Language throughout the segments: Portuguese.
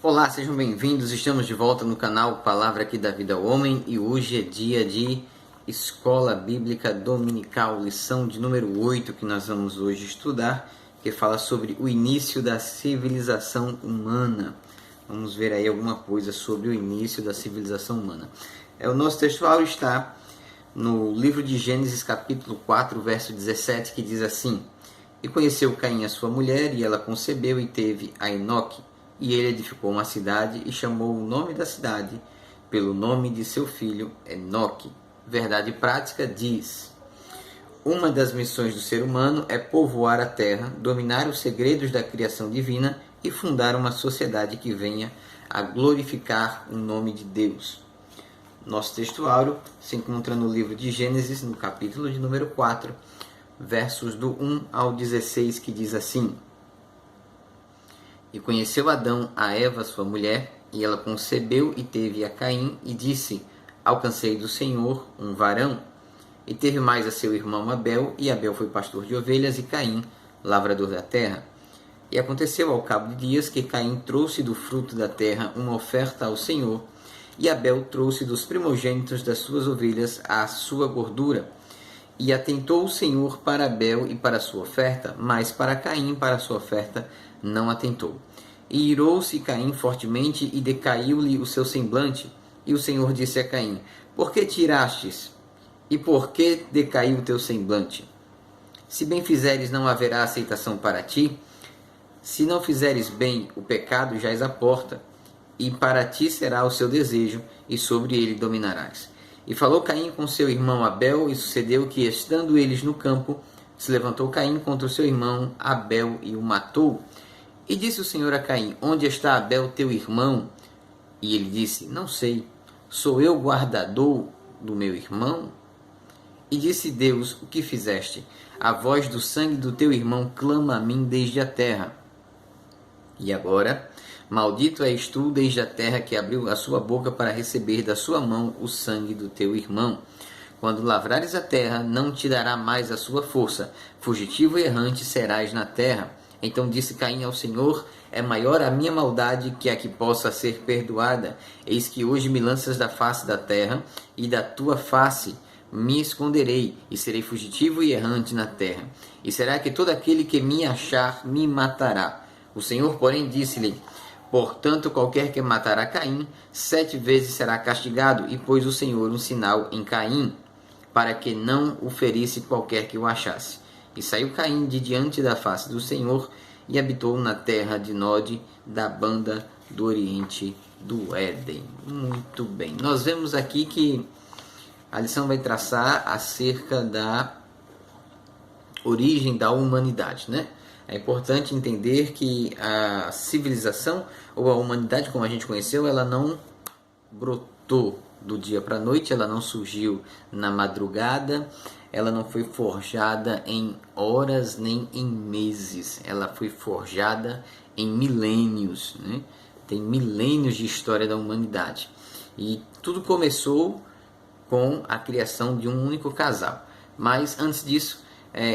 Olá, sejam bem-vindos. Estamos de volta no canal Palavra aqui da Vida ao Homem e hoje é dia de Escola Bíblica Dominical, lição de número 8 que nós vamos hoje estudar, que fala sobre o início da civilização humana. Vamos ver aí alguma coisa sobre o início da civilização humana. O nosso textual está no livro de Gênesis, capítulo 4, verso 17, que diz assim: E conheceu Caim a sua mulher, e ela concebeu e teve a Enoque. E ele edificou uma cidade e chamou o nome da cidade pelo nome de seu filho Enoque. Verdade prática diz: uma das missões do ser humano é povoar a terra, dominar os segredos da criação divina e fundar uma sociedade que venha a glorificar o nome de Deus. Nosso textuário se encontra no livro de Gênesis, no capítulo de número 4, versos do 1 ao 16, que diz assim: E conheceu Adão a Eva, sua mulher, e ela concebeu e teve a Caim, e disse: Alcancei do Senhor um varão. E teve mais a seu irmão Abel, e Abel foi pastor de ovelhas, e Caim, lavrador da terra. E aconteceu ao cabo de dias que Caim trouxe do fruto da terra uma oferta ao Senhor, e Abel trouxe dos primogênitos das suas ovelhas a sua gordura. E atentou o Senhor para Abel e para a sua oferta, mas para Caim, para a sua oferta, não atentou. E irou-se Caim fortemente e decaiu-lhe o seu semblante. E o Senhor disse a Caim: Por que tirastes? E por que decaiu o teu semblante? Se bem fizeres, não haverá aceitação para ti. Se não fizeres bem, o pecado jaz à porta, e para ti será o seu desejo, e sobre ele dominarás. E falou Caim com seu irmão Abel, e sucedeu que, estando eles no campo, se levantou Caim contra o seu irmão Abel e o matou. E disse o Senhor a Caim: Onde está Abel, teu irmão? E ele disse: Não sei. Sou eu guardador do meu irmão? E disse Deus: O que fizeste? A voz do sangue do teu irmão clama a mim desde a terra. E agora, maldito és tu desde a terra, que abriu a sua boca para receber da sua mão o sangue do teu irmão. Quando lavrares a terra, não te dará mais a sua força. Fugitivo e errante serás na terra. Então disse Caim ao Senhor: É maior a minha maldade que a que possa ser perdoada. Eis que hoje me lanças da face da terra, e da tua face me esconderei, e serei fugitivo e errante na terra. E será que todo aquele que me achar me matará? O Senhor, porém, disse-lhe: Portanto, qualquer que matar a Caim, 7 vezes será castigado. E pôs o Senhor um sinal em Caim, para que não o ferisse qualquer que o achasse. E saiu Caim de diante da face do Senhor, e habitou na terra de Nod, da banda do oriente do Éden. Muito bem. Nós vemos aqui que a lição vai traçar acerca da origem da humanidade, né? É importante entender que a civilização, ou a humanidade como a gente conheceu, ela não brotou do dia para a noite, ela não surgiu na madrugada, ela não foi forjada em horas nem em meses, ela foi forjada em milênios, né? Tem milênios de história da humanidade. E tudo começou com a criação de um único casal. Mas antes disso,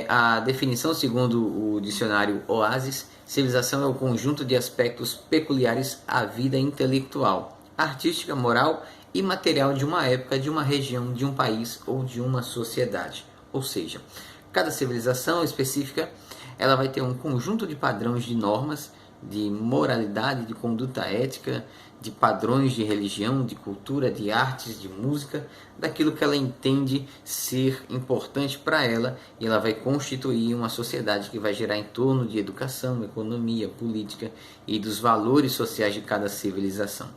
a definição segundo o dicionário Oasis: civilização é o conjunto de aspectos peculiares à vida intelectual, artística, moral e material de uma época, de uma região, de um país ou de uma sociedade. Ou seja, cada civilização específica ela vai ter um conjunto de padrões de normas, de moralidade, de conduta ética, de padrões de religião, de cultura, de artes, de música, daquilo que ela entende ser importante para ela, e ela vai constituir uma sociedade que vai gerar em torno de educação, economia, política e dos valores sociais de cada civilização.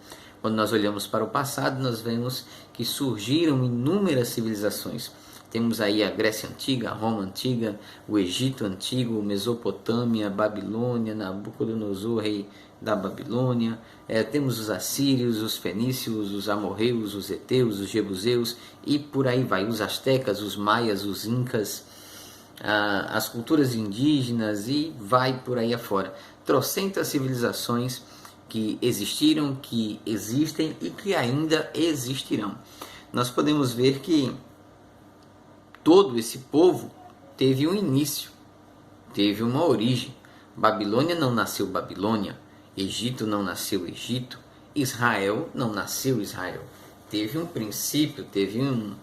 Quando nós olhamos para o passado, nós vemos que surgiram inúmeras civilizações. Temos aí a Grécia Antiga, a Roma Antiga, o Egito Antigo, Mesopotâmia, Babilônia, Nabucodonosor, rei da Babilônia. Temos os assírios, os fenícios, os amorreus, os heteus, os jebuseus e por aí vai. Os astecas, os maias, os incas, as culturas indígenas e vai por aí afora. Trocentas civilizações que existiram, que existem e que ainda existirão. Nós podemos ver que todo esse povo teve um início, teve uma origem. Babilônia não nasceu Babilônia, Egito não nasceu Egito, Israel não nasceu Israel. Teve um princípio, teve um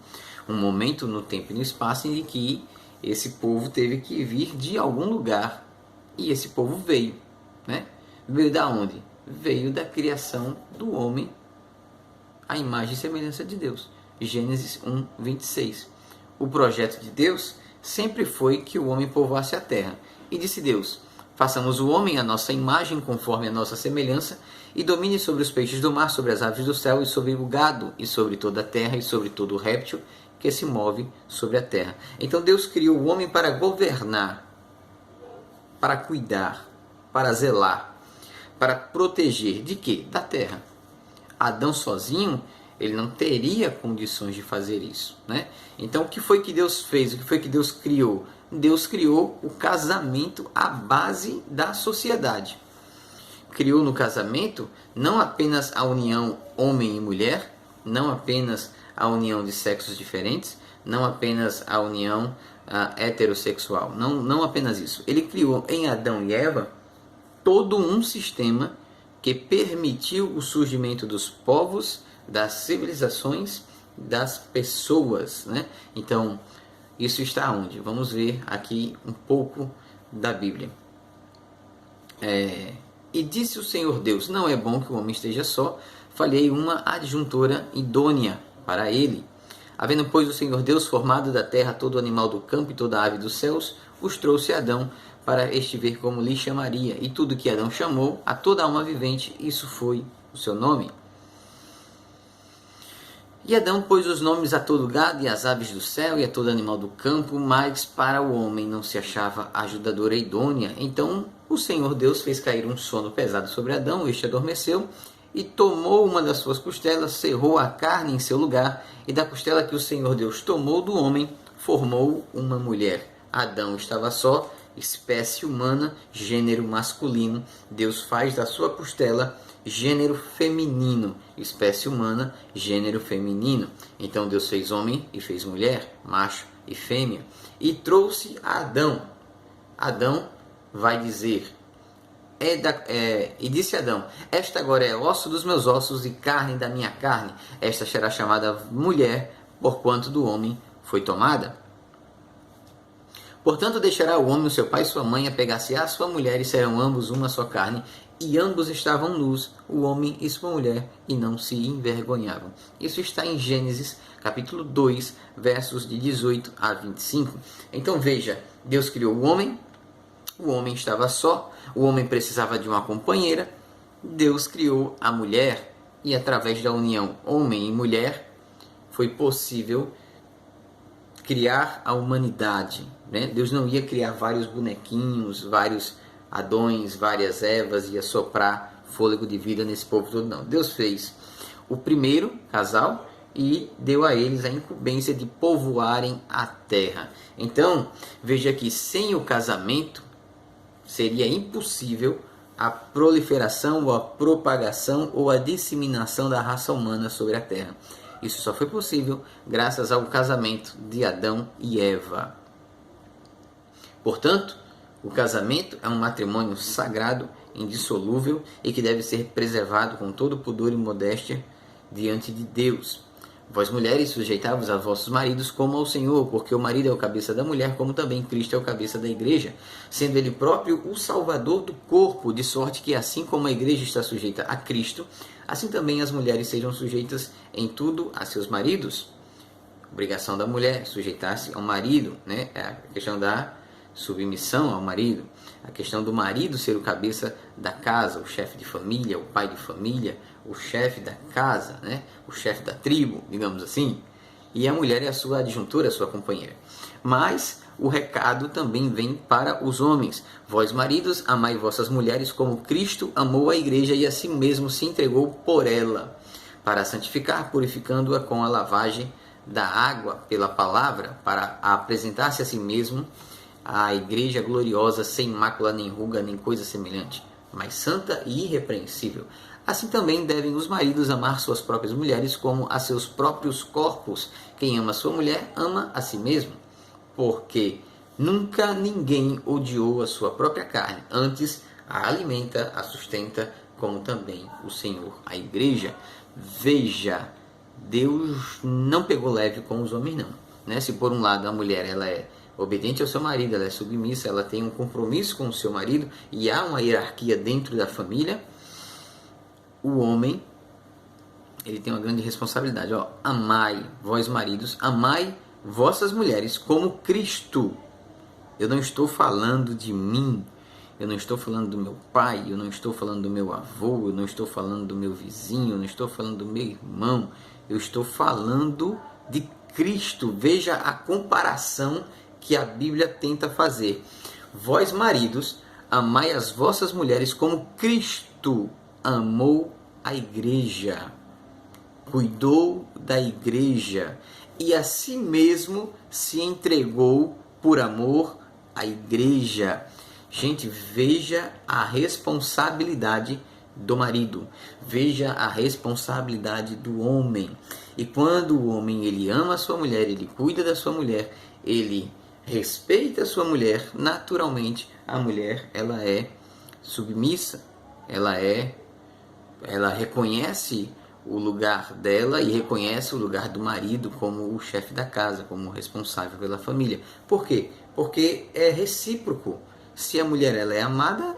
momento no tempo e no espaço em que esse povo teve que vir de algum lugar. E esse povo veio, né? Veio da onde? Veio da criação do homem, a imagem e semelhança de Deus. Gênesis 1, 26. O projeto de Deus sempre foi que o homem povoasse a terra. E disse Deus: façamos o homem à nossa imagem, conforme a nossa semelhança, e domine sobre os peixes do mar, sobre as aves do céu, e sobre o gado, e sobre toda a terra, e sobre todo o réptil que se move sobre a terra. Então Deus criou o homem para governar, para cuidar, para zelar, para proteger de quê? Da terra. Adão sozinho, ele não teria condições de fazer isso, né? Então o que foi que Deus fez? O que foi que Deus criou? Deus criou o casamento, a base da sociedade. Criou no casamento não apenas a união homem e mulher, não apenas a união de sexos diferentes, não apenas a união heterossexual, não apenas isso. Ele criou em Adão e Eva todo um sistema que permitiu o surgimento dos povos, das civilizações, das pessoas, né? Então, isso está onde? Vamos ver aqui um pouco da Bíblia. E disse o Senhor Deus: não é bom que o homem esteja só, falhei uma adjuntora idônea para ele. Havendo, pois, o Senhor Deus formado da terra todo animal do campo e toda ave dos céus, os trouxe a Adão para este ver como lhe chamaria. E tudo que Adão chamou a toda alma vivente, isso foi o seu nome. E Adão pôs os nomes a todo gado e às aves do céu e a todo animal do campo, mas para o homem não se achava ajudadora idônea. Então o Senhor Deus fez cair um sono pesado sobre Adão, este adormeceu, e tomou uma das suas costelas, cerrou a carne em seu lugar, e da costela que o Senhor Deus tomou do homem, formou uma mulher. Adão estava só, espécie humana, gênero masculino. Deus faz da sua costela gênero feminino, espécie humana, gênero feminino. Então Deus fez homem e fez mulher, macho e fêmea, e trouxe a Adão. Adão vai dizer, e disse Adão: esta agora é osso dos meus ossos e carne da minha carne, esta será chamada mulher, porquanto do homem foi tomada. Portanto deixará o homem o seu pai e sua mãe, apegar-se-á a sua mulher, e serão ambos uma só carne. E ambos estavam nus, o homem e sua mulher, e não se envergonhavam. Isso está em Gênesis, capítulo 2, versos de 18 a 25. Então veja, Deus criou o homem estava só, o homem precisava de uma companheira, Deus criou a mulher, e através da união homem e mulher, foi possível criar a humanidade, né? Deus não ia criar vários bonequinhos, vários Adões, várias Evas, ia soprar fôlego de vida nesse povo todo, não. Deus fez o primeiro casal e deu a eles a incumbência de povoarem a terra. Então, veja que sem o casamento seria impossível a proliferação ou a propagação ou a disseminação da raça humana sobre a terra. Isso só foi possível graças ao casamento de Adão e Eva. Portanto, o casamento é um matrimônio sagrado, indissolúvel e que deve ser preservado com todo pudor e modéstia diante de Deus. Vós mulheres, sujeitai-vos a vossos maridos como ao Senhor, porque o marido é o cabeça da mulher, como também Cristo é o cabeça da igreja, sendo ele próprio o salvador do corpo, de sorte que assim como a igreja está sujeita a Cristo, assim também as mulheres sejam sujeitas em tudo a seus maridos. Obrigação da mulher, sujeitar-se ao marido, né? É a questão da submissão ao marido, a questão do marido ser o cabeça da casa, o chefe de família, o pai de família, o chefe da casa, né? O chefe da tribo, digamos assim, e a mulher é a sua adjuntora, a sua companheira. Mas o recado também vem para os homens: vós maridos, amai vossas mulheres como Cristo amou a igreja e a si mesmo se entregou por ela, para a santificar, purificando-a com a lavagem da água pela palavra, para apresentar-se a si mesmo a igreja gloriosa, sem mácula, nem ruga, nem coisa semelhante, mas santa e irrepreensível. Assim também devem os maridos amar suas próprias mulheres como a seus próprios corpos. Quem ama sua mulher, ama a si mesmo. Porque nunca ninguém odiou a sua própria carne, antes a alimenta, a sustenta, como também o Senhor, a igreja. Veja, Deus não pegou leve com os homens, não. Né? Se por um lado a mulher ela é obediente ao seu marido, ela é submissa, ela tem um compromisso com o seu marido e há uma hierarquia dentro da família, o homem ele tem uma grande responsabilidade. Ó, amai, vós maridos, amai vossas mulheres como Cristo. Eu não estou falando de mim, eu não estou falando do meu pai, eu não estou falando do meu avô, eu não estou falando do meu vizinho, eu não estou falando do meu irmão, eu estou falando de Cristo. Veja a comparação que a Bíblia tenta fazer. Vós maridos, amai as vossas mulheres como Cristo amou a igreja, cuidou da igreja e a si mesmo se entregou por amor à igreja. Gente, veja a responsabilidade do marido, veja a responsabilidade do homem. E quando o homem ele ama a sua mulher, ele cuida da sua mulher, ele respeita a sua mulher, naturalmente a mulher ela é submissa, ela reconhece o lugar dela e reconhece o lugar do marido como o chefe da casa, como o responsável pela família. Por quê? Porque é recíproco. Se a mulher ela é amada,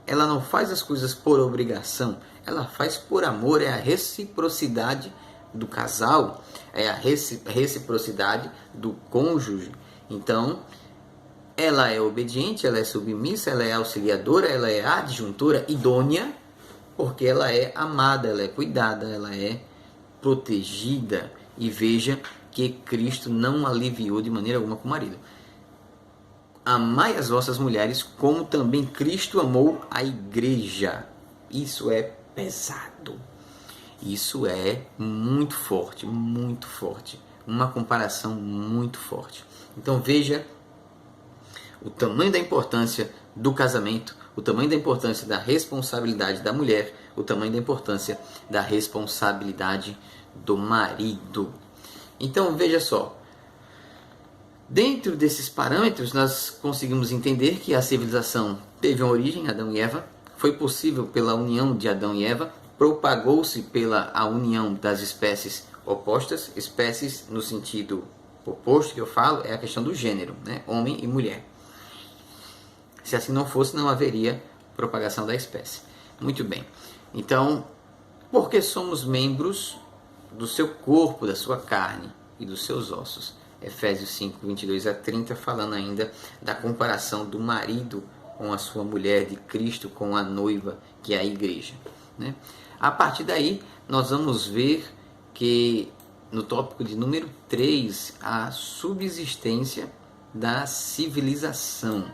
ela não faz as coisas por obrigação, ela faz por amor, é a reciprocidade do casal, é a reciprocidade do cônjuge. Então, ela é obediente, ela é submissa, ela é auxiliadora, ela é adjuntora, idônea, porque ela é amada, ela é cuidada, ela é protegida. E veja que Cristo não aliviou de maneira alguma com o marido. Amai as vossas mulheres como também Cristo amou a igreja. Isso é pesado. Isso é muito forte, muito forte. Uma comparação muito forte. Então veja o tamanho da importância do casamento, o tamanho da importância da responsabilidade da mulher, o tamanho da importância da responsabilidade do marido. Então veja só, dentro desses parâmetros nós conseguimos entender que a civilização teve uma origem, Adão e Eva, foi possível pela união de Adão e Eva, propagou-se pela a união das espécies opostas, espécies no sentido oposto que eu falo, é a questão do gênero, né? Homem e mulher. Se assim não fosse, não haveria propagação da espécie. Muito bem. Então, porque somos membros do seu corpo, da sua carne e dos seus ossos. Efésios 5, 22 a 30, falando ainda da comparação do marido com a sua mulher, de Cristo com a noiva, que é a igreja. Né? A partir daí, nós vamos ver que no tópico de número 3, a subsistência da civilização.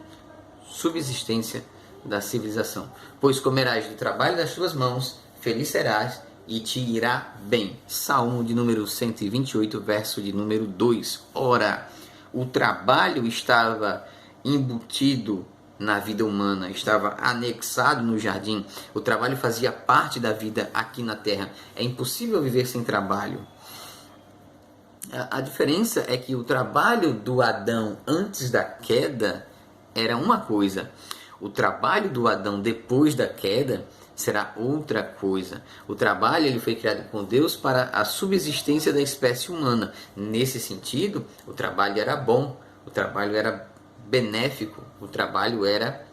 Subsistência da civilização. Pois comerás do trabalho das tuas mãos, feliz serás e te irá bem. Salmo de número 128, verso de número 2. Ora, o trabalho estava embutido na vida humana, estava anexado no jardim. O trabalho fazia parte da vida aqui na terra. É impossível viver sem trabalho. A diferença é que o trabalho do Adão antes da queda era uma coisa. O trabalho do Adão depois da queda será outra coisa. O trabalho ele foi criado por Deus para a subsistência da espécie humana. Nesse sentido, o trabalho era bom, o trabalho era benéfico, o trabalho era,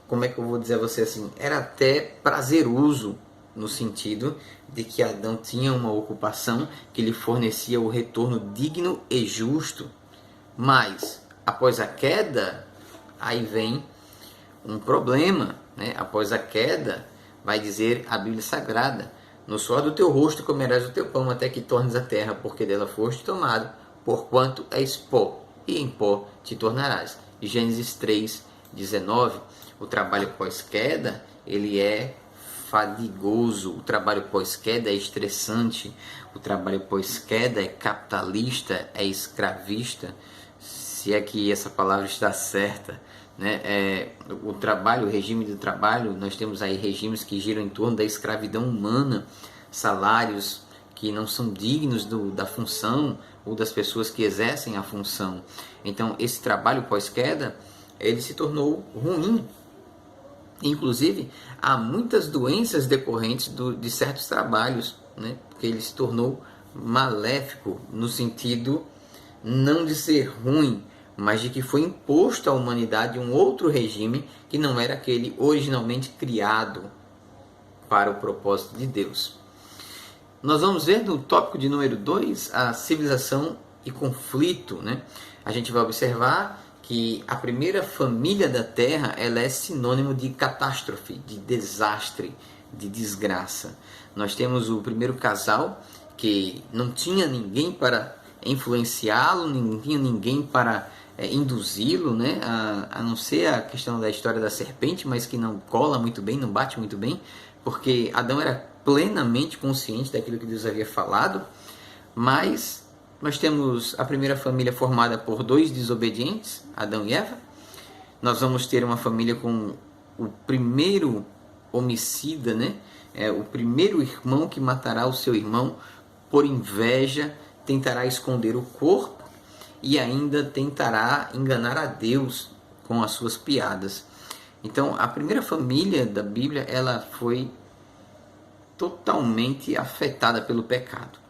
como é que eu vou dizer a você assim, era até prazeroso, no sentido de que Adão tinha uma ocupação que lhe fornecia o retorno digno e justo. Mas, após a queda, aí vem um problema, né? Após a queda, vai dizer a Bíblia Sagrada: no suor do teu rosto comerás o teu pão até que tornes a terra, porque dela foste tomado, porquanto és pó, e em pó te tornarás. Gênesis 3, 19. O trabalho pós-queda, ele é fadigoso, o trabalho pós-queda é estressante, o trabalho pós-queda é capitalista, é escravista, se é que essa palavra está certa. Né? O trabalho, o regime do trabalho, nós temos aí regimes que giram em torno da escravidão humana, salários que não são dignos da função ou das pessoas que exercem a função. Então esse trabalho pós-queda, ele se tornou ruim. Inclusive, há muitas doenças decorrentes de certos trabalhos, né? Porque ele se tornou maléfico no sentido não de ser ruim, mas de que foi imposto à humanidade um outro regime que não era aquele originalmente criado para o propósito de Deus. Nós vamos ver no tópico de número 2, a civilização e conflito, né? A gente vai observar que a primeira família da Terra, ela é sinônimo de catástrofe, de desastre, de desgraça. Nós temos o primeiro casal que não tinha ninguém para influenciá-lo, não tinha ninguém para induzi-lo, né? A não ser a questão da história da serpente, mas que não cola muito bem, não bate muito bem, porque Adão era plenamente consciente daquilo que Deus havia falado, mas nós temos a primeira família formada por 2 desobedientes, Adão e Eva. Nós vamos ter uma família com o primeiro homicida, né? O primeiro irmão que matará o seu irmão por inveja, tentará esconder o corpo e ainda tentará enganar a Deus com as suas piadas. Então, a primeira família da Bíblia, ela foi totalmente afetada pelo pecado.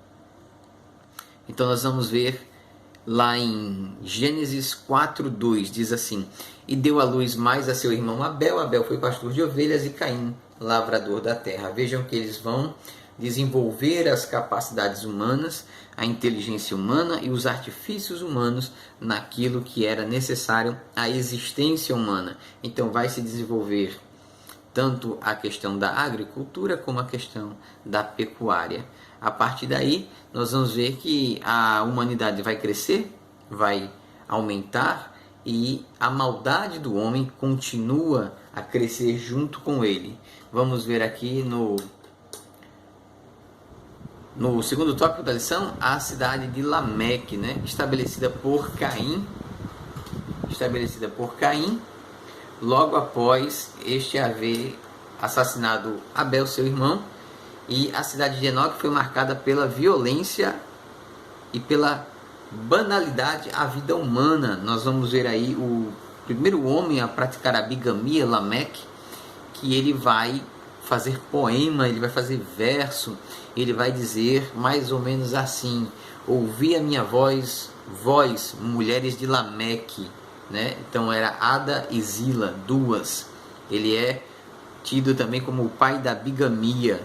Então nós vamos ver lá em Gênesis 4:2, diz assim: e deu à luz mais a seu irmão Abel. Abel foi pastor de ovelhas e Caim, lavrador da terra. Vejam que eles vão desenvolver as capacidades humanas, a inteligência humana e os artifícios humanos naquilo que era necessário à existência humana. Então vai se desenvolver tanto a questão da agricultura como a questão da pecuária. A partir daí, nós vamos ver que a humanidade vai crescer, vai aumentar e a maldade do homem continua a crescer junto com ele. Vamos ver aqui no segundo tópico da lição, a cidade de Lameque, né? estabelecida por Caim, logo após este haver assassinado Abel, seu irmão. E a cidade de Enoque foi marcada pela violência e pela banalidade à vida humana. Nós vamos ver aí o primeiro homem a praticar a bigamia, Lameque, que ele vai fazer poema, ele vai fazer verso, ele vai dizer mais ou menos assim: ouvi a minha voz, vós, mulheres de Lameque, né? Então era Ada e Zila, duas. Ele é tido também como o pai da bigamia.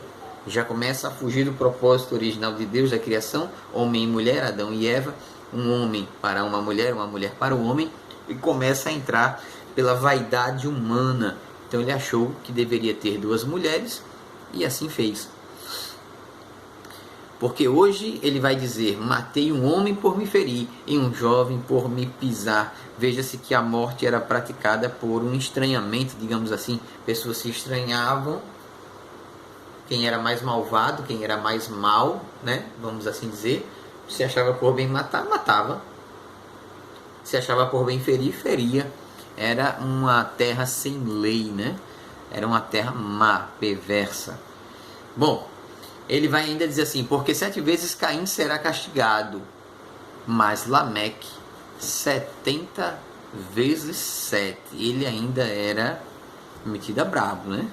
Já começa a fugir do propósito original de Deus da criação, homem e mulher, Adão e Eva, um homem para uma mulher para o homem, e começa a entrar pela vaidade humana. Então ele achou que deveria ter 2 mulheres e assim fez. Porque hoje ele vai dizer: matei um homem por me ferir e um jovem por me pisar. Veja-se que a morte era praticada por um estranhamento, digamos assim. Pessoas se estranhavam. Quem era mais malvado, quem era mais mal, né? Vamos assim dizer. Se achava por bem matar, matava. Se achava por bem ferir, feria. Era uma terra sem lei, né? Era uma terra má, perversa. Bom, ele vai ainda dizer assim: porque 7 vezes Caim será castigado, mas Lameque 70 vezes 7. Ele ainda era metido a brabo, né?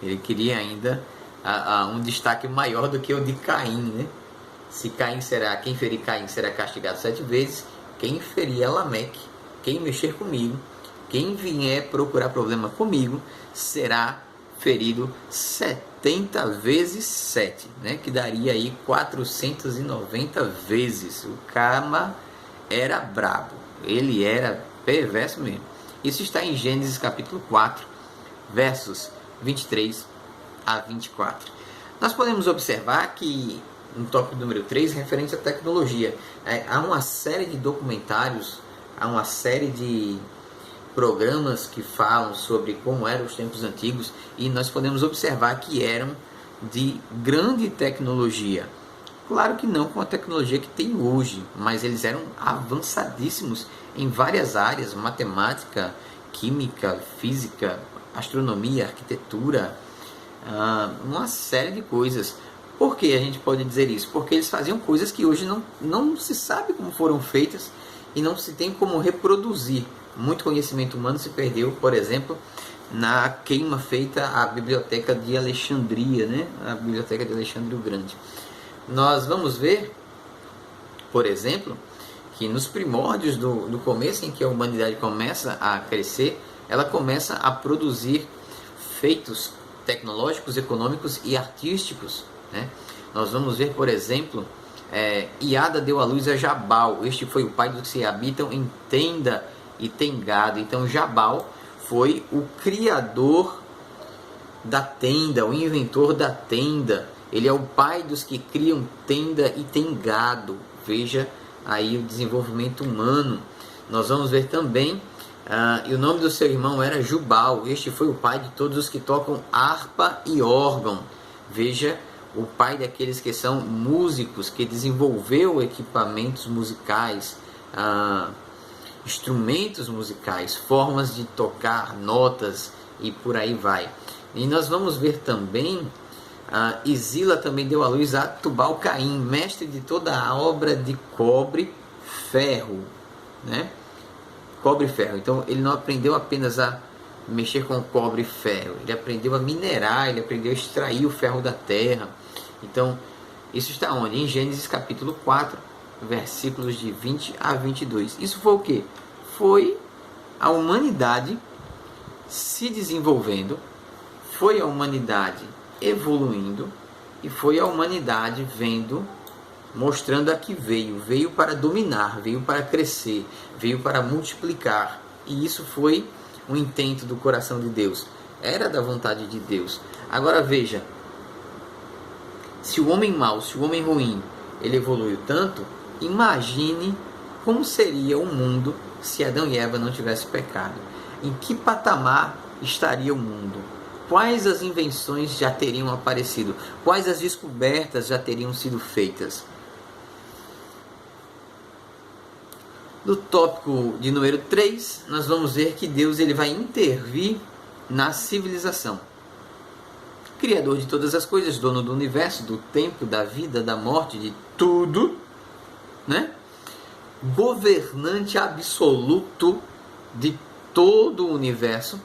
Ele queria ainda um destaque maior do que o de Caim, né? Se Caim quem ferir Caim será castigado 7 vezes, quem ferir Lameque, quem mexer comigo, quem vier procurar problema comigo, será ferido 70 vezes 7, né? Que daria aí 490 vezes. O cara era brabo, ele era perverso mesmo. Isso está em Gênesis capítulo 4, versos 23 a 24. Nós podemos observar que no tópico número 3, referente à tecnologia, há uma série de documentários, há uma série de programas que falam sobre como eram os tempos antigos, e nós podemos observar que eram de grande tecnologia. Claro que não com a tecnologia que tem hoje, mas eles eram avançadíssimos em várias áreas: matemática, química, física, astronomia, arquitetura, uma série de coisas. Por que a gente pode dizer isso? Porque eles faziam coisas que hoje não se sabe como foram feitas e não se tem como reproduzir. Muito conhecimento humano se perdeu, por exemplo, na queima feita à biblioteca de Alexandria, né? A biblioteca de Alexandre o Grande. Nós vamos ver, por exemplo, que nos primórdios do começo, em que a humanidade começa a crescer, ela começa a produzir feitos tecnológicos, econômicos e artísticos, né? Nós vamos ver, por exemplo, Iada deu à luz a Jabal. Este foi o pai dos que se habitam em tenda e tem gado. Então Jabal foi o criador da tenda, o inventor da tenda. Ele é o pai dos que criam tenda e tem gado. Veja aí o desenvolvimento humano. Nós vamos ver também, e o nome do seu irmão era Jubal. Este foi o pai de todos os que tocam harpa e órgão. Veja, o pai daqueles que são músicos, que desenvolveu equipamentos musicais, instrumentos musicais, formas de tocar, notas e por aí vai. E nós vamos ver também, Isila também deu à luz a Tubal-Caim, mestre de toda a obra de cobre, ferro, né? Cobre e ferro. Então ele não aprendeu apenas a mexer com cobre e ferro, ele aprendeu a minerar, ele aprendeu a extrair o ferro da terra. Então isso está onde? Em Gênesis capítulo 4, versículos de 20 a 22. Isso foi o que? Foi a humanidade se desenvolvendo, foi a humanidade evoluindo e foi a humanidade mostrando a que veio para dominar, veio para crescer, veio para multiplicar. E isso foi um intento do coração de Deus, era da vontade de Deus. Agora veja, se o homem mau, se o homem ruim, ele evoluiu tanto, imagine como seria o mundo se Adão e Eva não tivessem pecado. Em que patamar estaria o mundo? Quais as invenções já teriam aparecido? Quais as descobertas já teriam sido feitas? No tópico de número 3, nós vamos ver que Deus ele vai intervir na civilização. Criador de todas as coisas, dono do universo, do tempo, da vida, da morte, de tudo, né? Governante absoluto de todo o universo,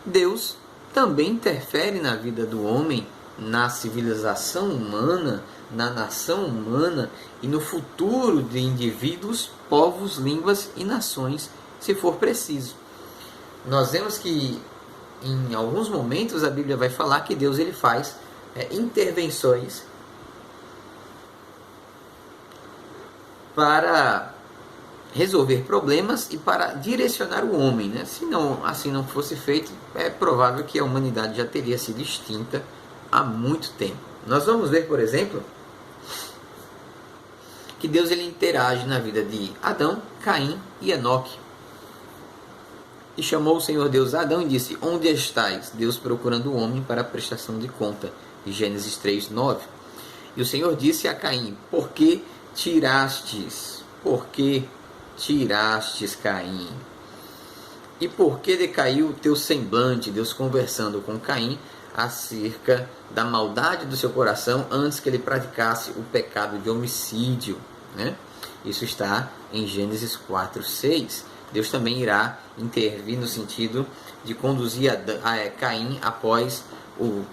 Deus também interfere na vida do homem, na civilização humana, na nação humana e no futuro de indivíduos, povos, línguas e nações, se for preciso. Nós vemos que em alguns momentos a Bíblia vai falar que Deus ele faz intervenções para resolver problemas e para direcionar o homem, né? Se não, assim não fosse feito, é provável que a humanidade já teria sido extinta há muito tempo. Nós vamos ver, por exemplo, que Deus ele interage na vida de Adão, Caim e Enoque. E chamou o Senhor Deus a Adão e disse: onde estás? Deus procurando o homem para a prestação de conta. Gênesis 3:9. E o Senhor disse a Caim: por que tirastes? Por que tirastes, Caim? E por que decaiu o teu semblante? Deus conversando com Caim acerca da maldade do seu coração antes que ele praticasse o pecado de homicídio, né? Isso está em Gênesis 4:6. Deus também irá intervir no sentido de conduzir a Caim após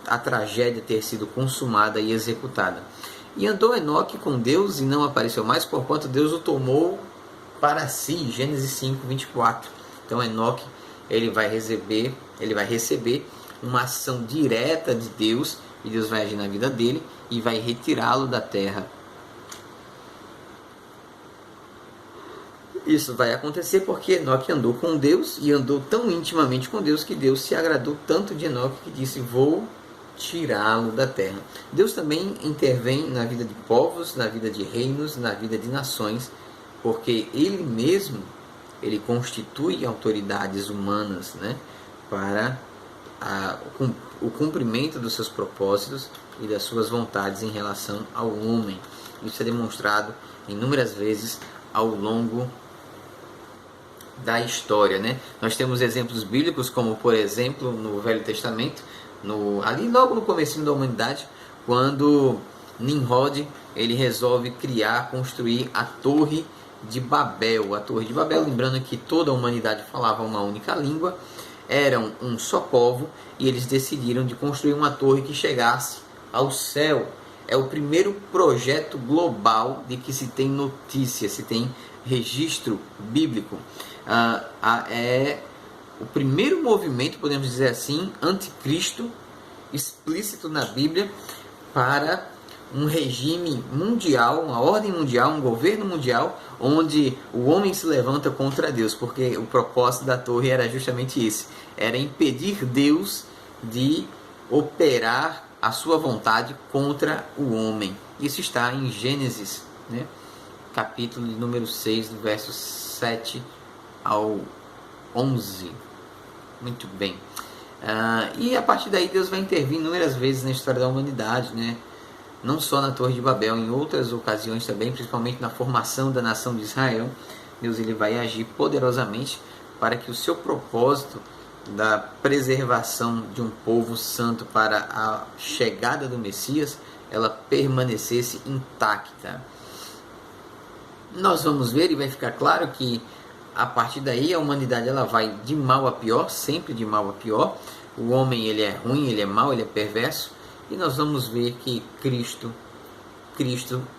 a tragédia ter sido consumada e executada. E andou Enoque com Deus e não apareceu mais, porquanto Deus o tomou para si. Gênesis 5:24. Então Enoque ele vai receber uma ação direta de Deus, e Deus vai agir na vida dele e vai retirá-lo da terra. Isso vai acontecer porque Enoque andou com Deus e andou tão intimamente com Deus que Deus se agradou tanto de Enoque que disse: vou tirá-lo da terra. Deus também intervém na vida de povos, na vida de reinos, na vida de nações, porque Ele mesmo, Ele constitui autoridades humanas, né, para o cumprimento dos seus propósitos e das suas vontades em relação ao homem. Isso é demonstrado inúmeras vezes ao longo da história, né? Nós temos exemplos bíblicos, como por exemplo no Velho Testamento, ali logo no comecinho da humanidade, quando Nimrod ele resolve construir a Torre de Babel. A Torre de Babel, lembrando que toda a humanidade falava uma única língua, eram um só povo e eles decidiram de construir uma torre que chegasse ao céu. É o primeiro projeto global de que se tem notícia, se tem registro bíblico. É o primeiro movimento, podemos dizer assim, anticristo, explícito na Bíblia, para um regime mundial, uma ordem mundial, um governo mundial, onde o homem se levanta contra Deus, porque o propósito da torre era justamente esse, era impedir Deus de operar a sua vontade contra o homem. Isso está em Gênesis, né? Capítulo de número 6, do verso 7 ao 11. Muito bem. E a partir daí Deus vai intervir inúmeras vezes na história da humanidade, né? Não só na Torre de Babel, em outras ocasiões também, principalmente na formação da nação de Israel. Deus ele vai agir poderosamente para que o seu propósito da preservação de um povo santo para a chegada do Messias, ela permanecesse intacta. Nós vamos ver e vai ficar claro que a partir daí a humanidade ela vai de mal a pior, sempre de mal a pior. O homem ele é ruim, ele é mau, ele é perverso, e nós vamos ver que Cristo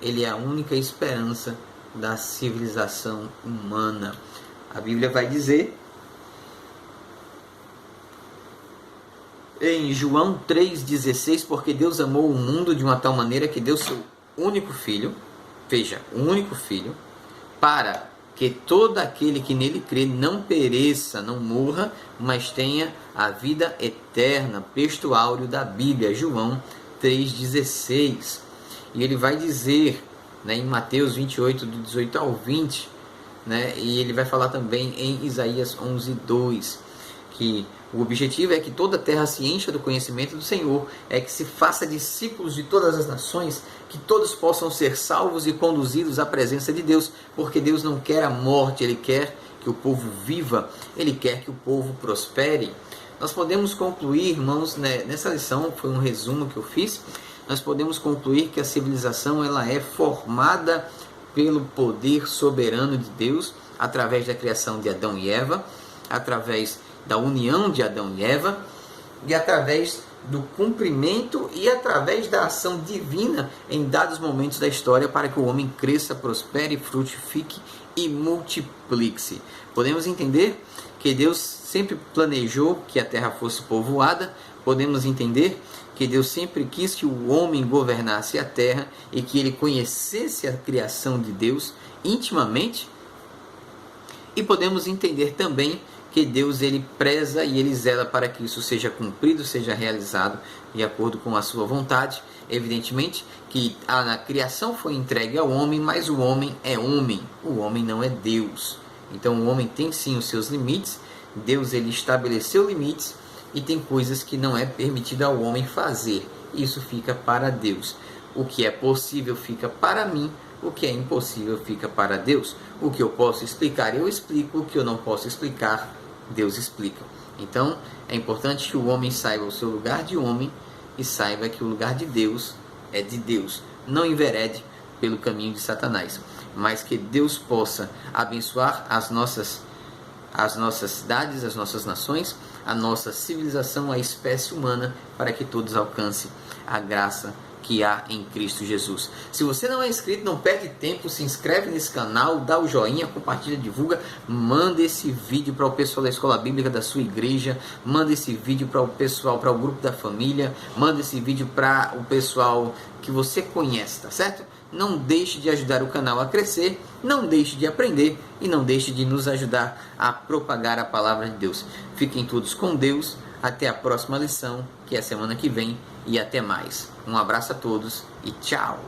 ele é a única esperança da civilização humana. A Bíblia vai dizer em João 3,16, porque Deus amou o mundo de uma tal maneira que deu seu único filho, veja, o único filho, para que todo aquele que nele crê não pereça, não morra, mas tenha a vida eterna. Texto áureo da Bíblia, João 3,16. E ele vai dizer, né, em Mateus 28, do 18 ao 20, né, e ele vai falar também em Isaías 11:2, que o objetivo é que toda a terra se encha do conhecimento do Senhor, é que se faça discípulos de todas as nações, que todos possam ser salvos e conduzidos à presença de Deus, porque Deus não quer a morte, Ele quer que o povo viva, Ele quer que o povo prospere. Nós podemos concluir, irmãos, né, nessa lição, foi um resumo que eu fiz, nós podemos concluir que a civilização ela é formada pelo poder soberano de Deus, através da criação de Adão e Eva, através da união de Adão e Eva, e através do cumprimento e através da ação divina em dados momentos da história para que o homem cresça, prospere, frutifique e multiplique-se. Podemos entender que Deus sempre planejou que a terra fosse povoada, podemos entender que Deus sempre quis que o homem governasse a terra e que ele conhecesse a criação de Deus intimamente, e podemos entender também que Deus ele preza e ele zela para que isso seja cumprido, seja realizado de acordo com a sua vontade. Evidentemente que a criação foi entregue ao homem, mas o homem é homem, o homem não é Deus. Então o homem tem sim os seus limites, Deus ele estabeleceu limites e tem coisas que não é permitido ao homem fazer. Isso fica para Deus. O que é possível fica para mim, o que é impossível fica para Deus. O que eu posso explicar, eu explico, o que eu não posso explicar, Deus explica. Então, é importante que o homem saiba o seu lugar de homem e saiba que o lugar de Deus é de Deus. Não enverede pelo caminho de Satanás, mas que Deus possa abençoar as nossas cidades, as nossas nações, a nossa civilização, a espécie humana, para que todos alcancem a graça que há em Cristo Jesus. Se você não é inscrito, não perde tempo, se inscreve nesse canal, dá o joinha, compartilha, divulga, manda esse vídeo para o pessoal da escola bíblica da sua igreja, manda esse vídeo para o pessoal, para o grupo da família, manda esse vídeo para o pessoal que você conhece, tá certo? Não deixe de ajudar o canal a crescer, não deixe de aprender e não deixe de nos ajudar a propagar a palavra de Deus. Fiquem todos com Deus, até a próxima lição, que é a semana que vem, e até mais. Um abraço a todos e tchau!